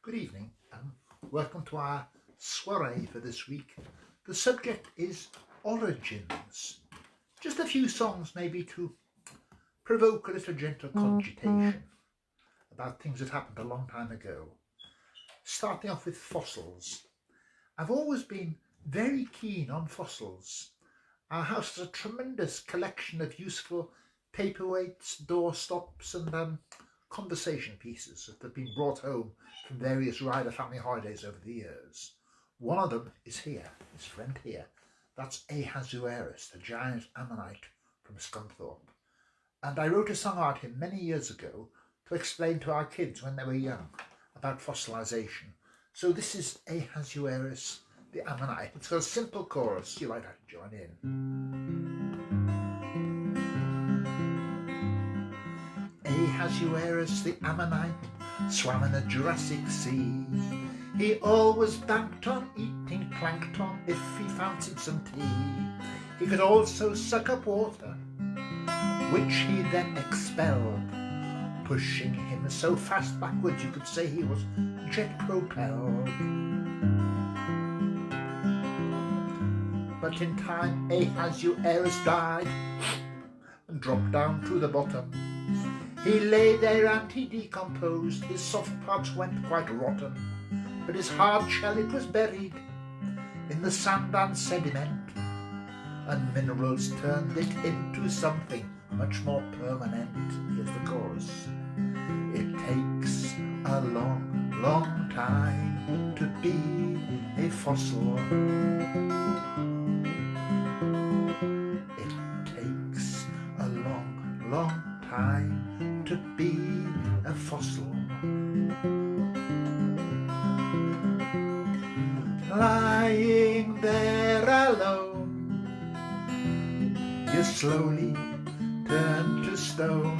Good evening and welcome to our soiree for this week. The subject is origins. Just a few songs maybe to provoke a little gentle cogitation about things that happened a long time ago. Starting off with fossils. I've always been very keen on fossils. Our house has a tremendous collection of useful paperweights, doorstops and conversation pieces that have been brought home from various Ryder family holidays over the years. One of them is here, this friend here. That's Ahasuerus, the giant ammonite from Scunthorpe. And I wrote a song about him many years ago to explain to our kids when they were young about fossilization. So this is Ahasuerus, the ammonite. It's got a simple chorus. You might have to join in. Ahasuerus the Ammonite swam in the Jurassic Sea. He always banked on eating plankton if he fancied some tea. He could also suck up water, which he then expelled, pushing him so fast backwards you could say he was jet propelled. But in time Ahasuerus died and dropped down to the bottom. He lay there and he decomposed, his soft parts went quite rotten, but his hard shell it was buried in the sand and sediment, and minerals turned it into something much more permanent. Here's the chorus. It takes a long, long time to be a fossil. It takes a long, long time to be a fossil. Lying there alone, you slowly turn to stone.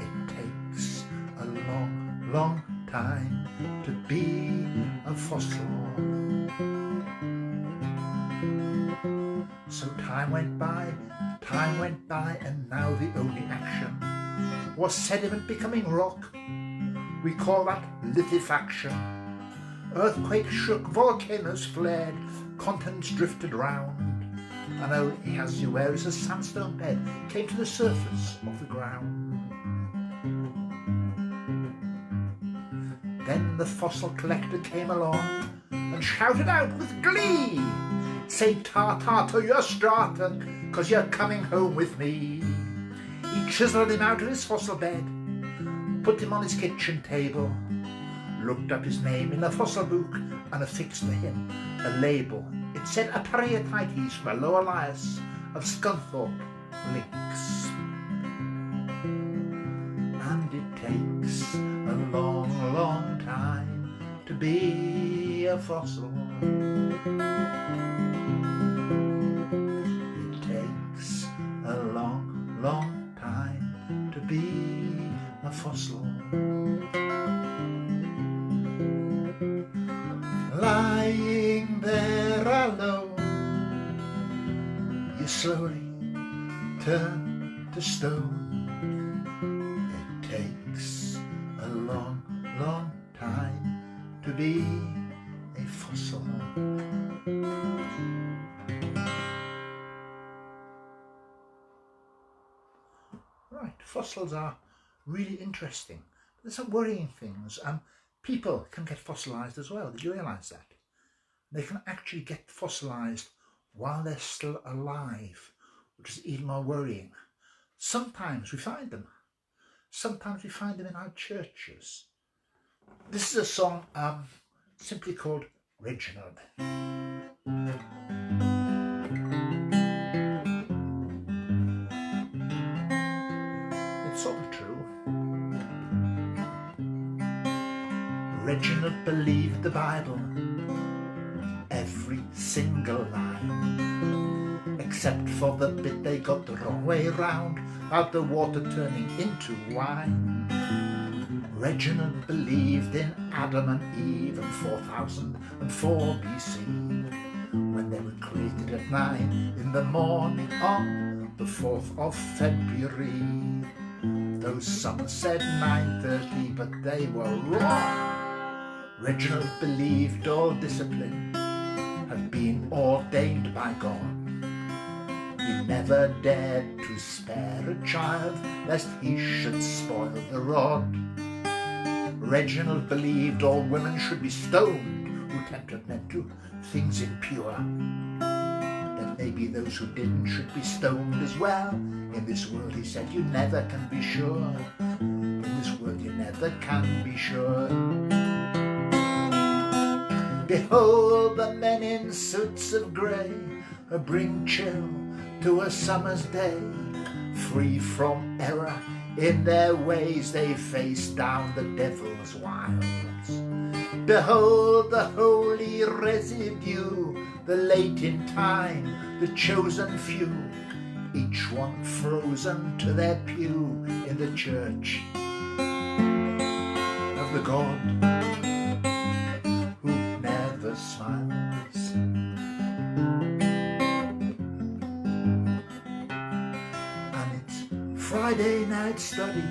It takes a long, long time to be a fossil. So time went by, and now the only action was sediment becoming rock. We call that liquefaction. Earthquakes shook, volcanoes flared, continents drifted round, and Ahasuerus' sandstone bed came to the surface of the ground. Then the fossil collector came along and shouted out with glee, "Say ta-ta to your strata, 'cause you're coming home with me." He chiselled him out of his fossil bed, put him on his kitchen table, looked up his name in the fossil book and affixed to him a label. It said Apariatites from a Lower Lias of Scunthorpe Links. And it takes a long, long time to be a fossil. It takes a long, long time to be a fossil. Lying there alone, you slowly turn to stone. It takes a long, long time to be a fossil. Right, fossils are really interesting. There's some worrying things. People can get fossilised as well. Did you realise that? They can actually get fossilised while they're still alive, which is even more worrying. Sometimes we find them. Sometimes we find them in our churches. This is a song simply called Reginald. It's sort of true. Reginald believed the Bible, every single line, except for the bit they got the wrong way round, about the water turning into wine. Reginald believed in Adam and Eve in 4004 BC, when they were created at 9 in the morning on the 4th of February. though some said 9:30, but they were wrong. Reginald believed all discipline had been ordained by God. He never dared to spare a child, lest he should spoil the rod. Reginald believed all women should be stoned who tempted men to things impure. Then maybe those who didn't should be stoned as well. In this world, he said, you never can be sure. In this world you never can be sure. Behold the men in suits of grey who bring chill to a summer's day. Free from error in their ways, they face down the devil's wilds. Behold the holy residue, the late in time, the chosen few, each one frozen to their pew in the church of the God who never smiles. And it's Friday night study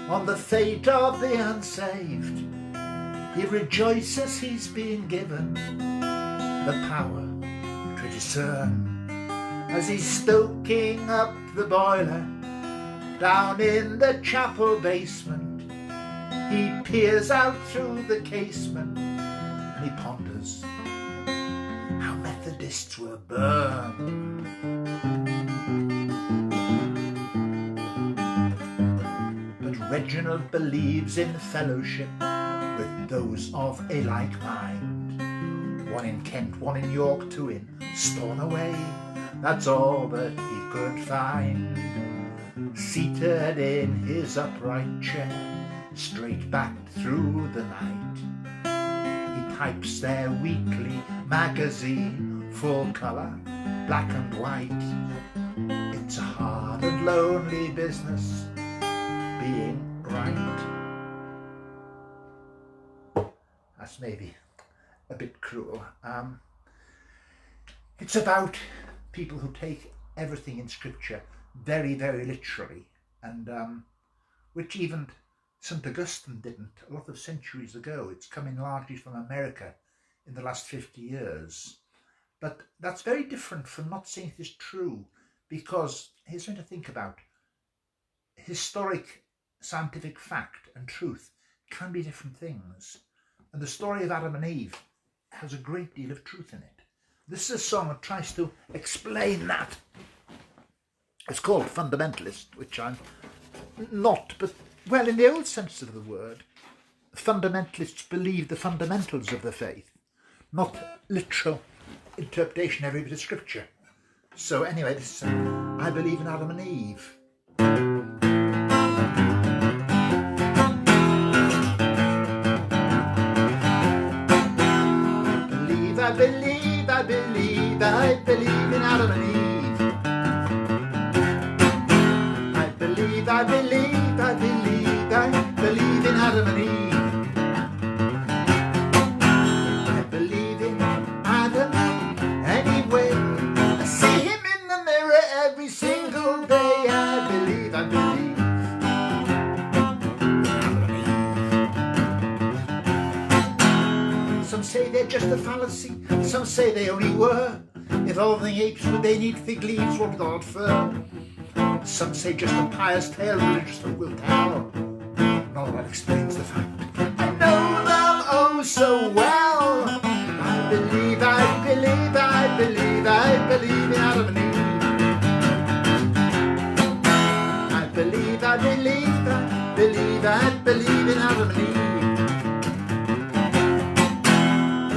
on the fate of the unsaved. He rejoices he's been given the power to discern. As he's stoking up the boiler down in the chapel basement, he peers out through the casement and he ponders how Methodists were burned. But Reginald believes in fellowship with those of a like mind. One in Kent, one in York, two in Stornoway. That's all that he could find. Seated in his upright chair, straight back through the night, he types their weekly magazine, full colour, black and white. It's a hard and lonely business being right. That's maybe a bit cruel. It's about people who take everything in scripture very, very literally, and which even St. Augustine didn't a lot of centuries ago. It's coming largely from America in the last 50 years. But that's very different from not saying it is true, because here's something to think about. Historic scientific fact and truth can be different things. And the story of Adam and Eve has a great deal of truth in it. This is a song that tries to explain that. It's called Fundamentalist, which I'm not, but, well, in the old sense of the word, fundamentalists believe the fundamentals of the faith, not literal interpretation of every bit of scripture. So anyway, this I believe in Adam and Eve. I believe in Adam and Eve. I believe in Adam and Eve. I believe in Adam anyway. I see him in the mirror every single day. I believe in Adam and Eve. Some say they're just a fallacy. Some say they only were. If all the apes would they need fig leaves, what God fur? Some say just a pious tale, religious folk will tell. None of that explains the fact. I know them oh so well. I believe in Adam and Eve. I believe in Adam and Eve.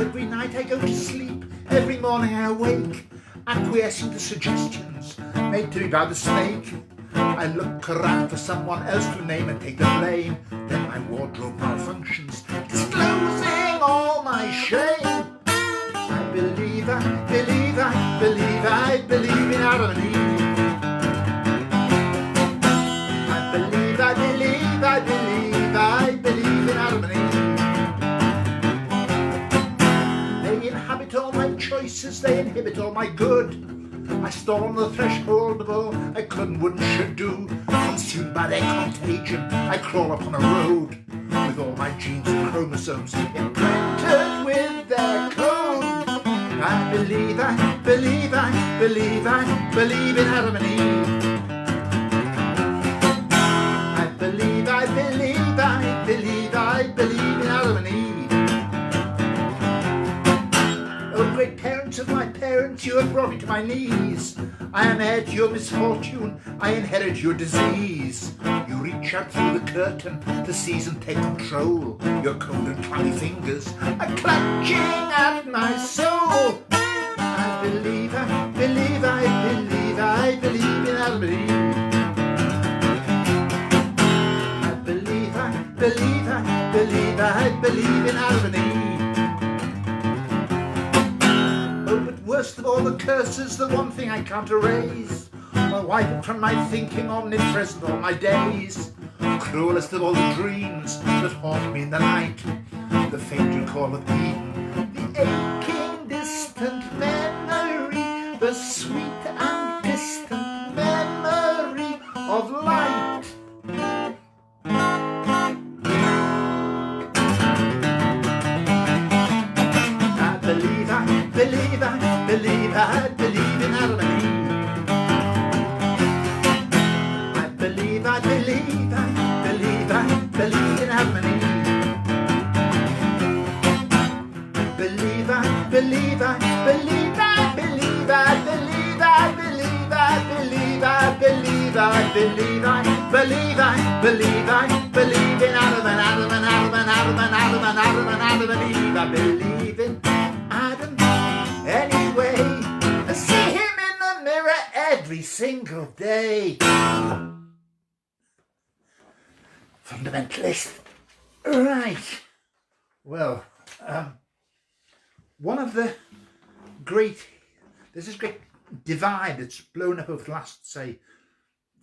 Every night I go to sleep, every morning I awake, acquiescing to suggestions made to me by the snake. I look around for someone else to name and take the blame. Then my wardrobe malfunctions, disclosing all my shame. I believe in Adam and Eve. I believe in Adam and Eve. They inhabit all my choices, they inhibit all my good. I stole on the threshold of all I could and wouldn't should do. Consumed by their contagion, I crawl upon a road with all my genes and chromosomes imprinted with their code. I believe, I believe, I believe, I believe in Adam and Eve. I believe, I believe, I believe, I believe in Adam and Eve. Oh, great parents of my parents, you have brought me to my knees. I am heir to your misfortune, I inherit your disease. You reach out through the curtain to seize and take control. Your cold and clammy fingers are clutching at my soul. I believe, I believe, I believe, I believe in Adam and Eve. I believe, I believe, I believe, I believe in Adam and Eve. Oh, but worst of all the curses, the one thing I can't erase, I'll wipe it from my thinking, omnipresent all my days. Cruelest of all the dreams that haunt me in the night, the fatal call of Eden, the aching distant memory, the sweet and distant memory of light. I believe, I believe, I believe, I believe in Adam and Eve. I believe, I believe, I believe, I believe in Adam and Eve. Believe, I believe, I believe, I believe, I believe, I believe, I believe, I believe, I believe, I believe, I believe, I believe in Adam and Adam and Adam and Adam and Adam and Adam and Adam and Eve. I believe in Adam anyway. I see him in the mirror every single day. Fundamentalist. Right. Well, one of the there's this great divide that's blown up over the last, say,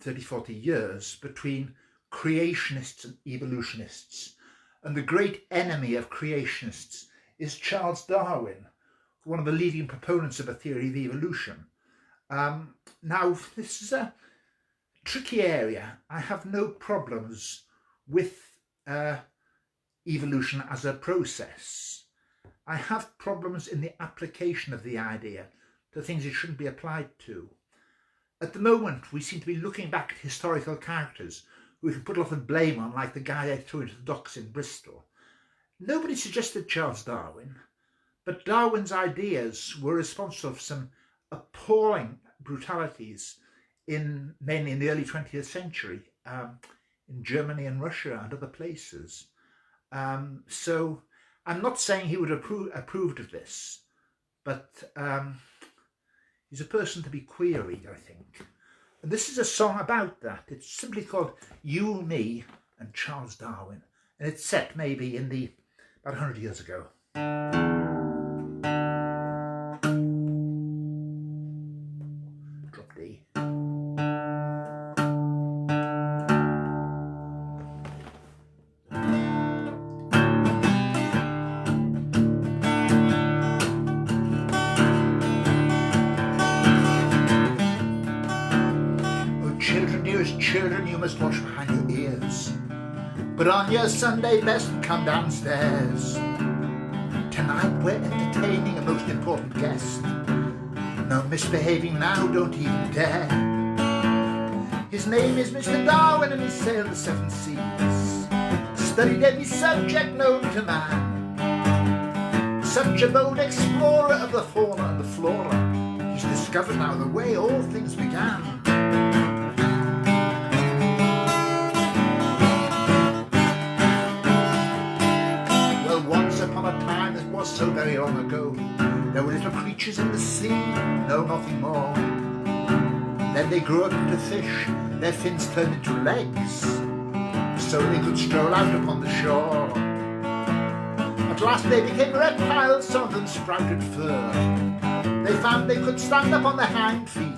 30, 40 years between creationists and evolutionists. And the great enemy of creationists is Charles Darwin, one of the leading proponents of a theory of evolution. Now, this is a tricky area. I have no problems with evolution as a process. I have problems in the application of the idea to things it shouldn't be applied to. At the moment, we seem to be looking back at historical characters who we can put a lot of blame on, like the guy they threw into the docks in Bristol. Nobody suggested Charles Darwin, but Darwin's ideas were responsible for some appalling brutalities mainly in the early 20th century, in Germany and Russia and other places. So I'm not saying he would have approved of this, but he's a person to be queried, I think. And this is a song about that. It's simply called You, Me and Charles Darwin. And it's set maybe in about 100 years ago. Drop D. Children, you must wash behind your ears. Put on your Sunday best and come downstairs. Tonight we're entertaining a most important guest. No misbehaving now, don't even dare. His name is Mr. Darwin and he sailed the 7 seas. Studied every subject known to man. Such a bold explorer of the fauna and the flora. He's discovered now the way all things began. So very long ago, there were little creatures in the sea, no, nothing more. Then they grew up into fish, their fins turned into legs, so they could stroll out upon the shore. At last they became reptiles, some of them sprouted fur. They found they could stand up on their hind feet.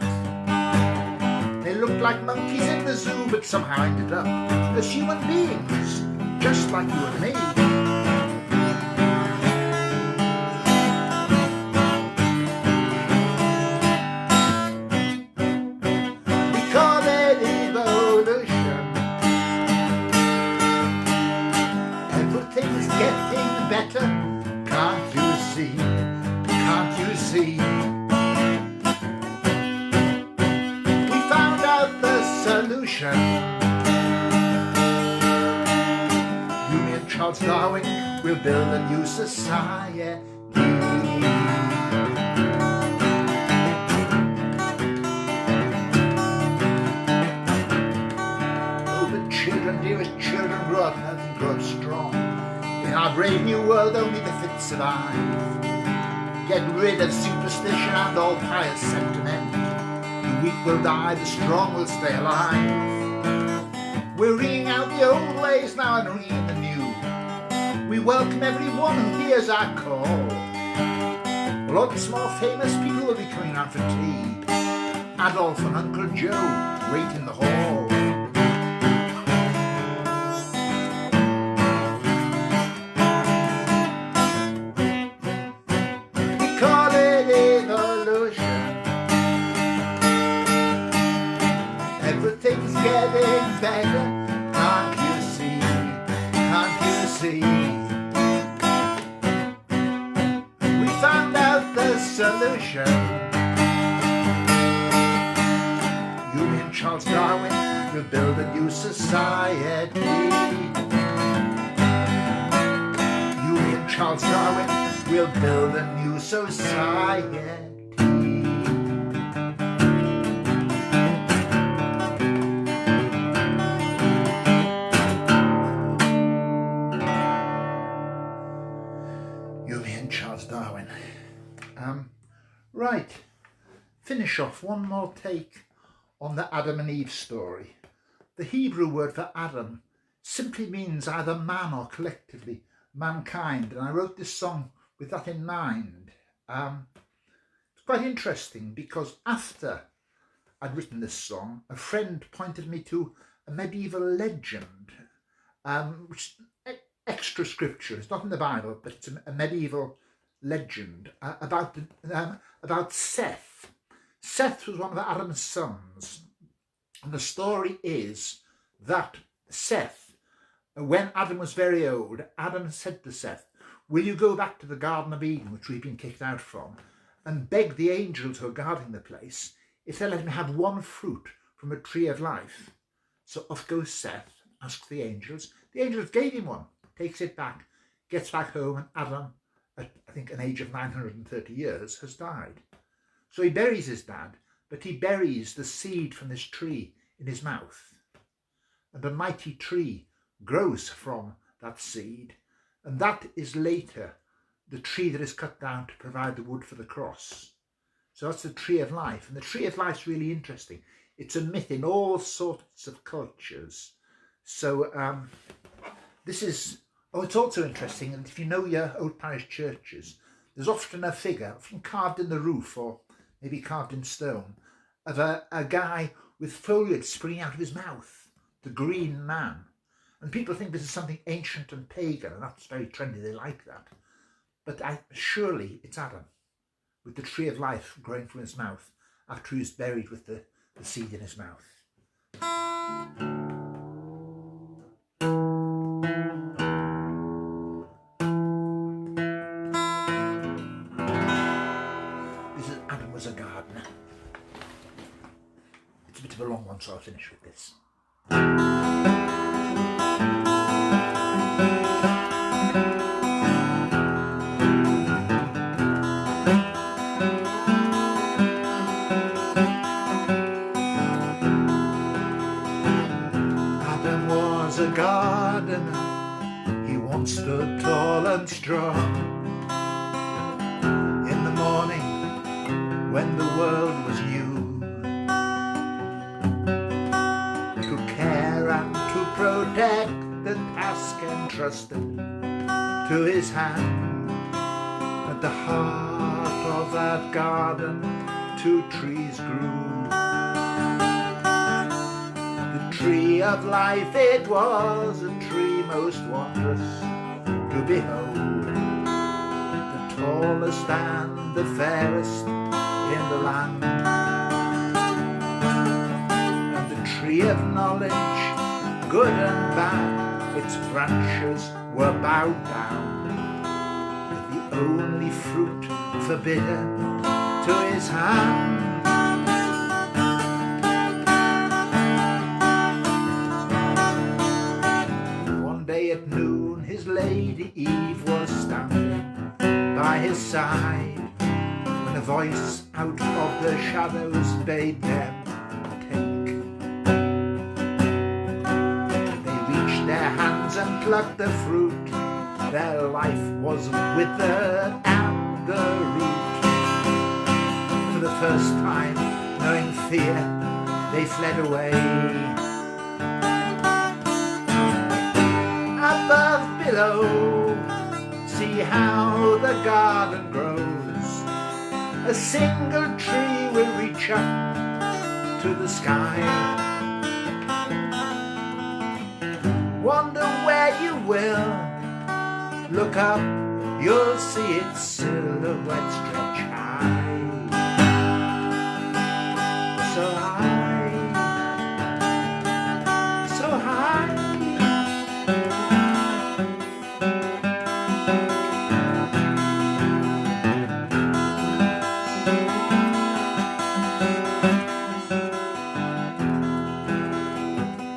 They looked like monkeys in the zoo, but somehow ended up as human beings, just like you and me. We call it evolution. better. Can't you see? Can't you see? We found out the solution. You, me and Charles Darwin will build a new society. Dearest children, grow up healthy, grow up strong. In our brave new world, only the fit survive. Get rid of superstition and all pious sentiment. The weak will die, the strong will stay alive. We're ringing out the old ways now and ringing the new. We welcome everyone who hears our call. Lots more famous people will be coming round for tea. Adolf and Uncle Joe wait in the hall. Everything's getting better, can't you see, can't you see? We found out the solution. You, me and Charles Darwin will build a new society. You, me and Charles Darwin will build a new society. Charles Darwin. Right, finish off one more take on the Adam and Eve story. The Hebrew word for Adam simply means either man or collectively mankind, and I wrote this song with that in mind. It's quite interesting because after I'd written this song, a friend pointed me to a medieval legend, which extra scripture. It's not in the Bible, but it's a medieval legend about Seth. Seth was one of Adam's sons, and the story is that Seth, when Adam was very old, Adam said to Seth, "Will you go back to the Garden of Eden, which we've been kicked out from, and beg the angels who are guarding the place if they'll let me have one fruit from a tree of life?" So off goes Seth, asks the angels. The angels gave him one, takes it back, gets back home, and Adam, at I think an age of 930 years, has died. So he buries his dad, but he buries the seed from this tree in his mouth. And a mighty tree grows from that seed, and that is later the tree that is cut down to provide the wood for the cross. So that's the tree of life, and the tree of life is really interesting. It's a myth in all sorts of cultures. So this is, it's also interesting, and if you know your old parish churches, there's often a figure, often carved in the roof or maybe carved in stone, of a guy with foliage springing out of his mouth, the Green Man. And people think this is something ancient and pagan, and that's very trendy, they like that. But surely it's Adam, with the tree of life growing from his mouth after he was buried with the seed in his mouth. This is Adam was a gardener. It's a bit of a long one, so I'll finish with this. A gardener, he once stood tall and strong. In the morning, when the world was new, to care and to protect the task entrusted to his hand. At the heart of that garden, 2 trees grew. Tree of life it was, a tree most wondrous to behold, the tallest and the fairest in the land, and the tree of knowledge, good and bad, its branches were bowed down only fruit forbidden to his hand. One day at noon his lady Eve was standing by his side, when a voice out of the shadows bade them take. They reached their hands and plucked the fruit. Their life was withered at the root. For the first time, knowing fear, they fled away. Above, below, see how the garden grows. A single tree will reach up to the sky. Wonder where you will. Look up, you'll see its silhouette stretch high. So high, so high.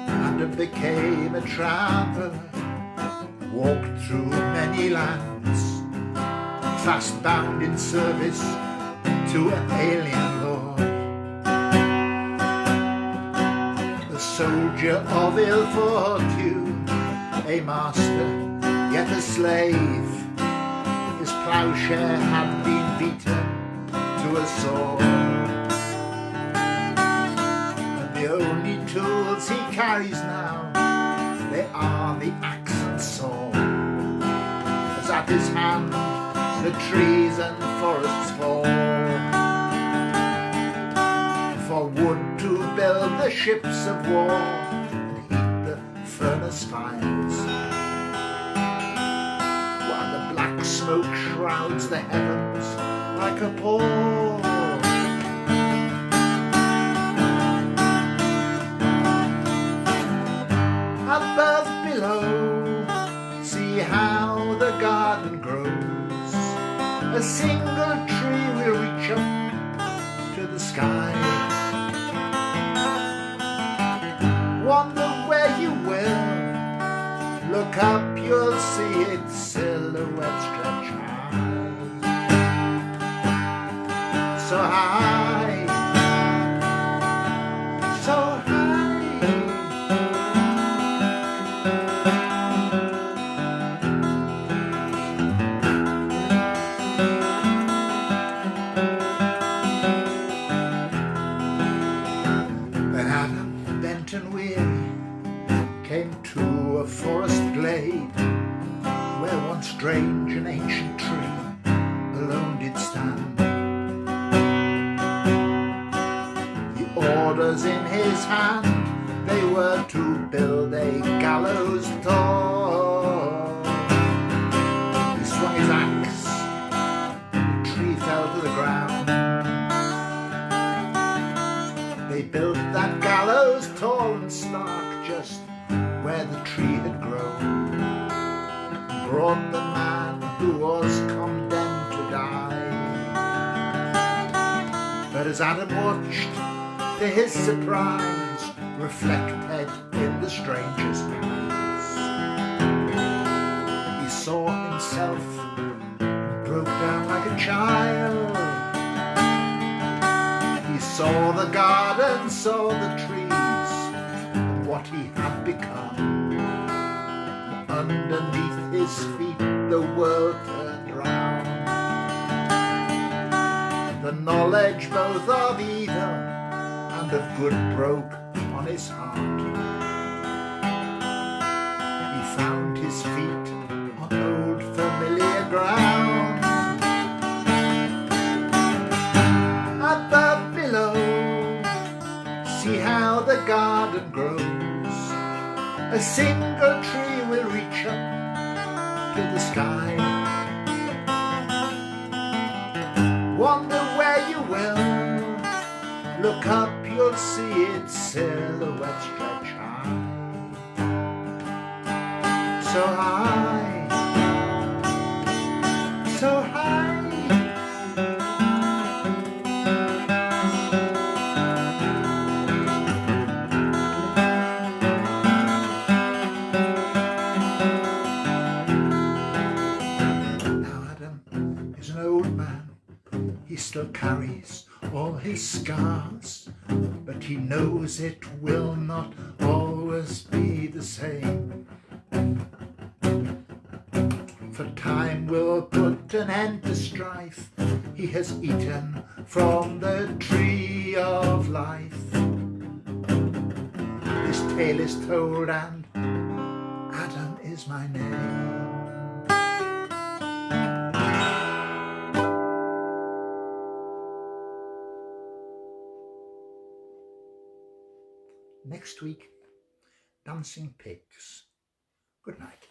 Adam became a traveler, walked through many lands, fast bound in service to an alien lord. A soldier of ill fortune, a master, yet a slave. His plowshare had been beaten to a sword, and the only tools he carries now, they are the axe and sword. As at his hand the trees and forests fall, for wood to build the ships of war and heat the furnace fires, while the black smoke shrouds the heavens like a pall. Above, below, see how the garden grows. A single tree will reach up to the sky. Wonder where you will. Look up, you'll see its silhouette stretch high. So high, so high. And weary came to a forest glade, where one strange and ancient tree alone did stand. The orders in his hand, they were to build a gallows tall. He swung his axe, the tree fell to the ground. They built that gallows tall and stark just where the tree had grown, and brought the man who was condemned to die. But as Adam watched, to his surprise, reflected in the stranger's eyes, he saw himself and broke down like a child. He saw the garden, saw the trees, and what he had become. Underneath his feet the world turned round. The knowledge both of evil and of good broke on his heart. He found his feet on old familiar ground. Above, below, see how the garden grows. A single tree will reach up to the sky. Wonder where you will. Look up, you'll see its silhouette stretch high. So high, so high. carries all his scars, but he knows it will not always be the same. For time will put an end to strife. He has eaten from the tree of life. His tale is told and Adam is my name. Next week, dancing pigs. Good night.